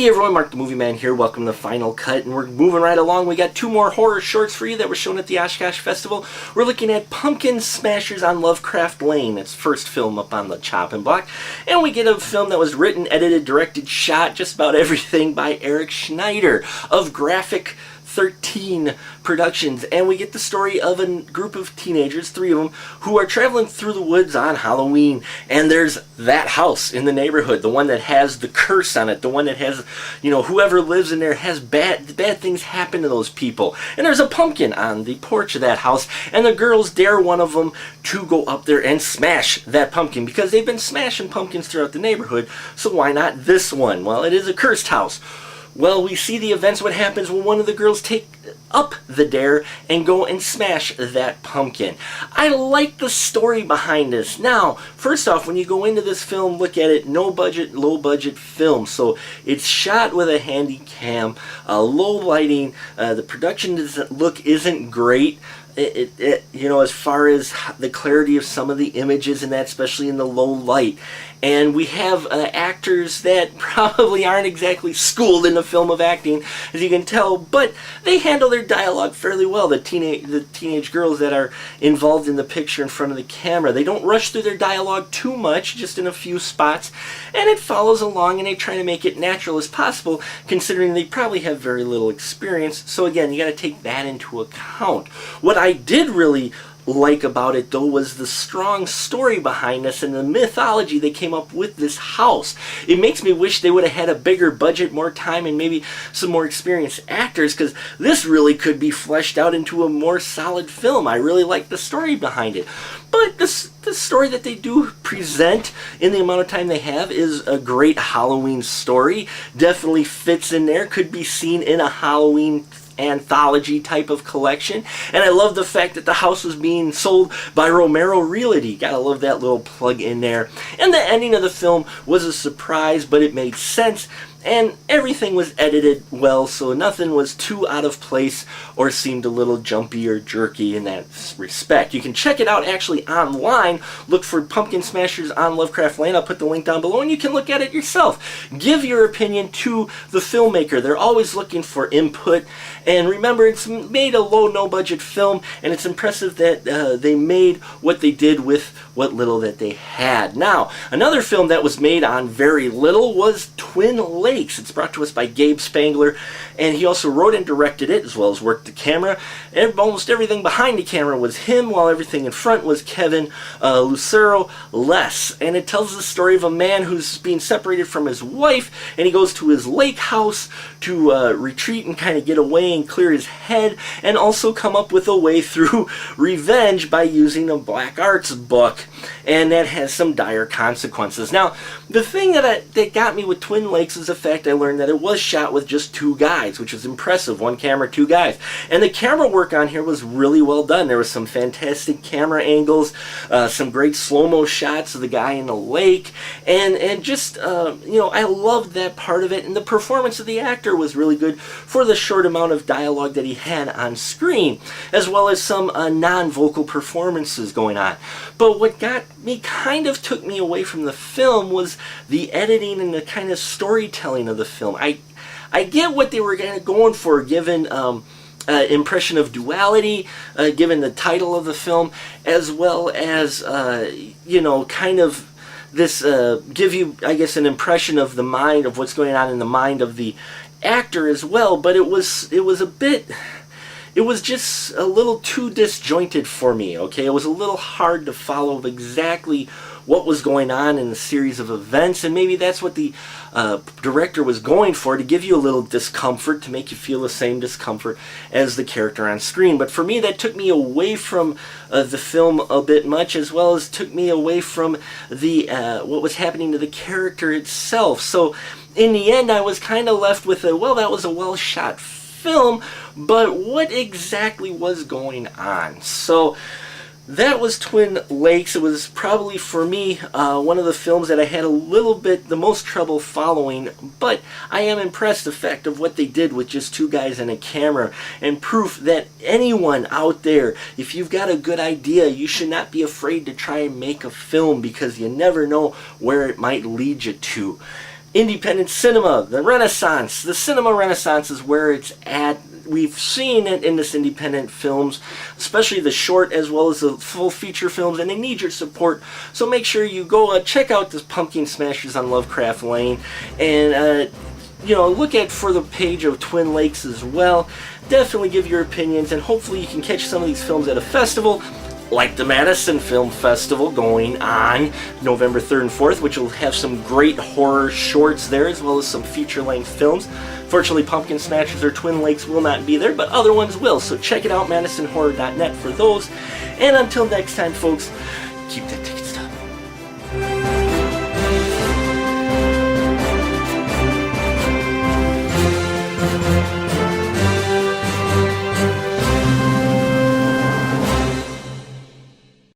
Hey everyone, Mark the Movie Man here. Welcome to the Final Cut, and we're moving right along. We got 2 more horror shorts for you that were shown at the Oshkosh Festival. We're looking at Pumpkin Smashers on Lovecraft Lane. It's first film up on the chopping block. And we get a film that was written, edited, directed, shot, just about everything by Eric Schneider of Graphic 13 Productions, and we get the story of a group of teenagers, 3 of them, who are traveling through the woods on Halloween, and there's that house in the neighborhood, the one that has the curse on it, the one that has, whoever lives in there has bad things happen to those people, and there's a pumpkin on the porch of that house, and the girls dare one of them to go up there and smash that pumpkin, because they've been smashing pumpkins throughout the neighborhood, so why not this one? Well, it is a cursed house. Well, we see the events, what happens when one of the girls take up the dare and go and smash that pumpkin. I like the story behind this. Now, first off, when you go into this film, look at it, no budget, low budget film. So it's shot with a handy cam, low lighting, the production isn't great. As far as the clarity of some of the images and that, especially in the low light. And we have actors that probably aren't exactly schooled in the film of acting, as you can tell, but they handle their dialogue fairly well, the teenage girls that are involved in the picture in front of the camera. They don't rush through their dialogue too much, just in a few spots, and it follows along, and they try to make it natural as possible, considering they probably have very little experience. So again, you got to take that into account. What I did really like about it, though, was the strong story behind this and the mythology they came up with this house. It makes me wish they would have had a bigger budget, more time, and maybe some more experienced actors, because this really could be fleshed out into a more solid film. I really like the story behind it. But the story that they do present in the amount of time they have is a great Halloween story. Definitely fits in there. Could be seen in a Halloween anthology type of collection, and I love the fact that the house was being sold by Romero Realty. Gotta love that little plug in there. And the ending of the film was a surprise, but it made sense, and everything was edited well, so nothing was too out of place or seemed a little jumpy or jerky in that respect. You can check it out actually online. Look for Pumpkin Smashers on Lovecraft Lane. I'll put the link down below, and you can look at it yourself. Give your opinion to the filmmaker. They're always looking for input, and remember, it's made a low, no-budget film, and it's impressive that they made what they did with what little that they had. Now, another film that was made on very little was Twin Lakes. It's brought to us by Gabe Spangler, and he also wrote and directed it, as well as worked the camera. And almost everything behind the camera was him, while everything in front was Kevin Lucero Less. And it tells the story of a man who's being separated from his wife, and he goes to his lake house to retreat and kind of get away and clear his head, and also come up with a way through revenge by using a black arts book. And that has some dire consequences. Now, the thing that got me with Twin Lakes is the fact I learned that it was shot with just 2 guys, which was impressive. 1 camera, 2 guys. And the camera work on here was really well done. There was some fantastic camera angles, some great slow-mo shots of the guy in the lake, and just, I loved that part of it. And the performance of the actor was really good for the short amount of dialogue that he had on screen, as well as some non-vocal performances going on. But what took me away from the film was the editing and the kind of storytelling of the film. I get what they were kind of going for, given impression of duality, given the title of the film, as well as kind of this give you, I guess, an impression of the mind, of what's going on in the mind of the actor as well. But it was just a little too disjointed for me, okay? It was a little hard to follow exactly what was going on in the series of events, and maybe that's what the director was going for, to give you a little discomfort, to make you feel the same discomfort as the character on screen. But for me, that took me away from the film a bit much, as well as took me away from the what was happening to the character itself. So in the end, I was kind of left with that was a well-shot film, but what exactly was going on? So that was Twin Lakes. It was probably, for me, one of the films that I had the most trouble following, but I am impressed the fact of what they did with just 2 guys and a camera, and proof that anyone out there, if you've got a good idea, you should not be afraid to try and make a film, because you never know where it might lead you to. Independent cinema, the Renaissance. The cinema renaissance is where it's at. We've seen it in this independent films, especially the short as well as the full feature films, and they need your support. So make sure you go check out this Pumpkin Smashers on Lovecraft Lane, and look at for the page of Twin Lakes as well. Definitely give your opinions, and hopefully you can catch some of these films at a festival like the Madison Film Festival going on November 3rd and 4th, which will have some great horror shorts there as well as some feature-length films. Fortunately, Pumpkin Smashers or Twin Lakes will not be there, but other ones will, so check it out, madisonhorror.net for those. And until next time, folks, keep that together.